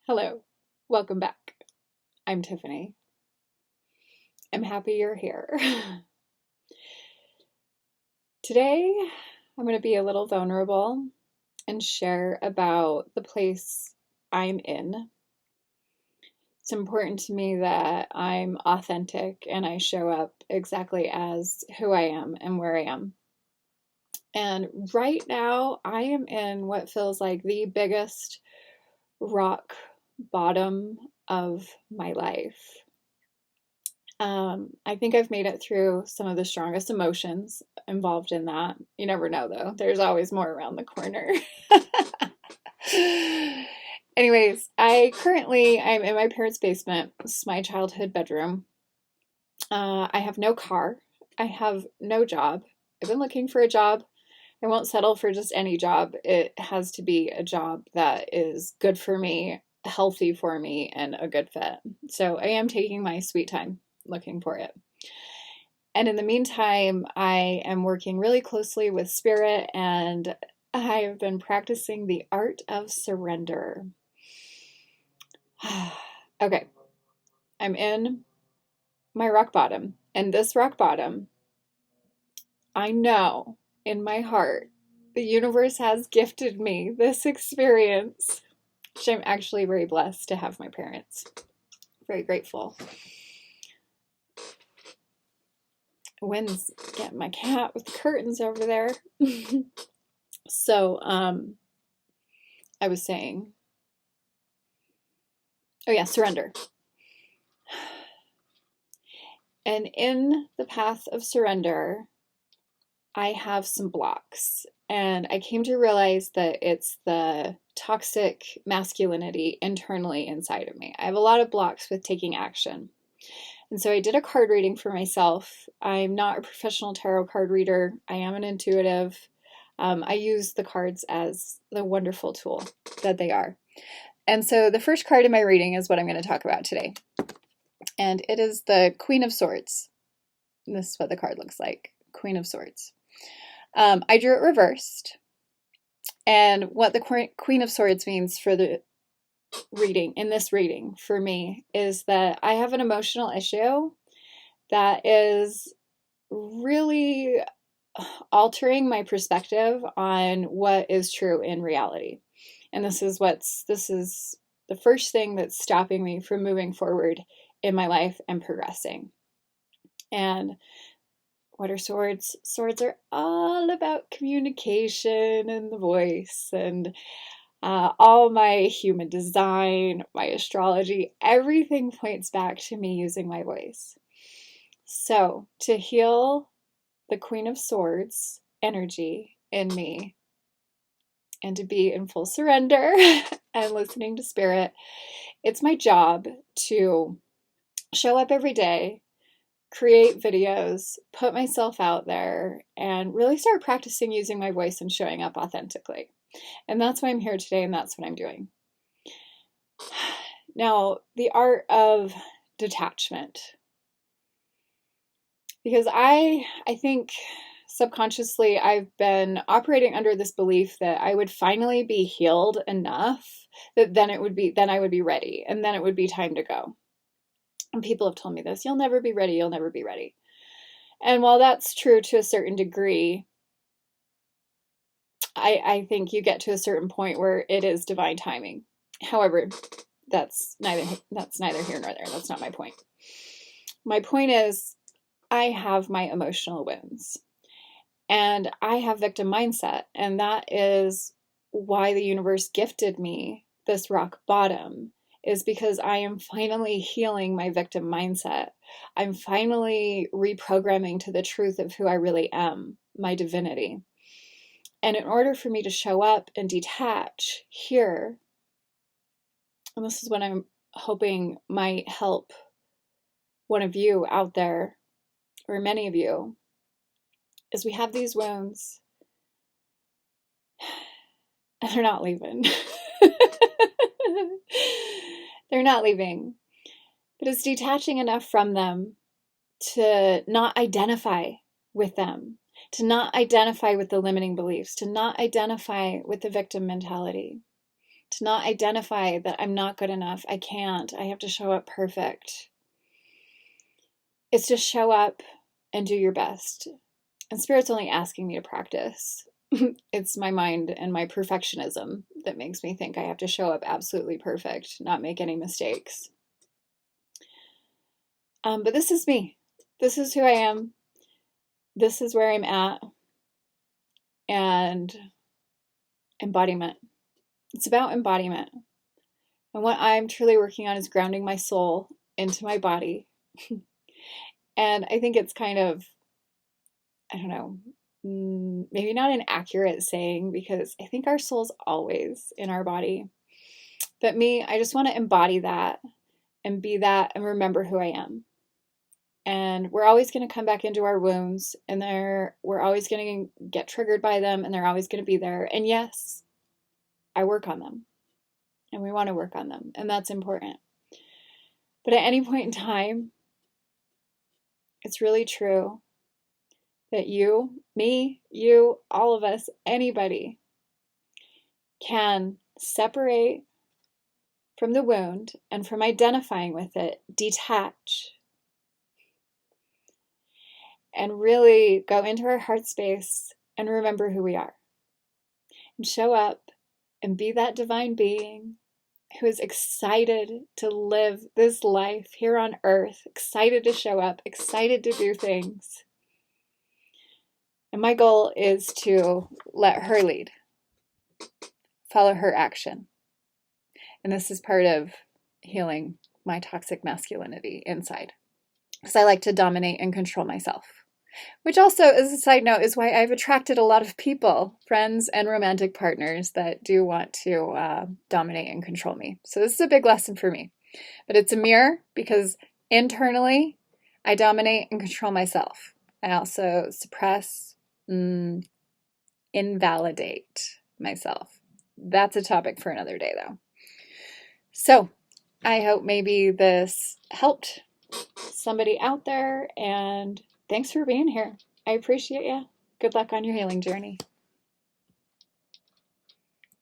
Hello, welcome back. I'm Tiffany. I'm happy you're here. Today, I'm going to be a little vulnerable and share about the place I'm in. It's important to me that I'm authentic and I show up exactly as who I am and where I am. And right now, I am in what feels like the biggest rock bottom of my life. I think I've made it through some of the strongest emotions involved in that. You never know, though. There's always more around the corner. Anyways, I'm in my parents' basement. This is my childhood bedroom. I have no car. I have no job. I've been looking for a job. I won't settle for just any job. It has to be a job that is good for me, healthy for me, and a good fit. So I am taking my sweet time looking for it. And in the meantime, I am working really closely with spirit and I have been practicing the art of surrender. Okay, I'm in my rock bottom. And this rock bottom, I know in my heart, the universe has gifted me this experience, which I'm actually very blessed to have my parents. Very grateful. Wind's getting my cat with the curtains over there. So, I was saying, oh yeah, surrender. And in the path of surrender, I have some blocks. And I came to realize that it's the toxic masculinity internally inside of me. I have a lot of blocks with taking action. And so I did a card reading for myself. I'm not a professional tarot card reader. I am an intuitive. I use the cards as the wonderful tool that they are. And so the first card in my reading is what I'm going to talk about today. And it is the Queen of Swords. And this is what the card looks like. Queen of Swords. I drew it reversed. And what the Queen of Swords means for the reading, in this reading, for me, is that I have an emotional issue that is really altering my perspective on what is true in reality. And this is the first thing that's stopping me from moving forward in my life and progressing. And what are swords? Swords are all about communication and the voice and all my human design, my astrology, everything points back to me using my voice. So to heal the Queen of Swords energy in me and to be in full surrender and listening to spirit, it's my job to show up every day, create videos, put myself out there, and really start practicing using my voice and showing up authentically. And that's why I'm here today, and that's what I'm doing. Now, the art of detachment. Because I think subconsciously I've been operating under this belief that I would finally be healed enough that then I would be ready, and then it would be time to go. And people have told me this, you'll never be ready, you'll never be ready. And while that's true to a certain degree, I think you get to a certain point where it is divine timing. However, that's neither here nor there. That's not my point. My point is, I have my emotional wounds. And I have victim mindset. And that is why the universe gifted me this rock bottom, is because I am finally healing my victim mindset. I'm finally reprogramming to the truth of who I really am, my divinity. And in order for me to show up and detach here, and this is what I'm hoping might help one of you out there, or many of you, is we have these wounds and they're not leaving. They're not leaving. But it's detaching enough from them to not identify with them, to not identify with the limiting beliefs, to not identify with the victim mentality. to not identify that I'm not good enough. I can't. I have to show up perfect. It's to show up and do your best. And Spirit's only asking me to practice. It's my mind and my perfectionism that makes me think I have to show up absolutely perfect, not make any mistakes. But this is me. This is who I am. This is where I'm at. And embodiment. It's about embodiment. And what I'm truly working on is grounding my soul into my body. And I think it's kind of, I don't know, maybe not an accurate saying, because I think our soul's always in our body. But me, I just want to embody that and be that and remember who I am. And we're always going to come back into our wounds, and we're always going to get triggered by them, and they're always going to be there. And yes, I work on them, and we want to work on them, and that's important. But at any point in time, it's really true that you, me, you, all of us, anybody can separate from the wound and from identifying with it, detach, and really go into our heart space and remember who we are. And show up and be that divine being who is excited to live this life here on earth, excited to show up, excited to do things. And my goal is to let her lead, follow her action. And this is part of healing my toxic masculinity inside, because I like to dominate and control myself. Which also, as a side note, is why I've attracted a lot of people, friends and romantic partners, that do want to dominate and control me. So this is a big lesson for me. But it's a mirror, because internally, I dominate and control myself. I also suppress, invalidate myself. That's a topic for another day, though. So I hope maybe this helped somebody out there, and thanks for being here. I appreciate you. Good luck on your healing journey.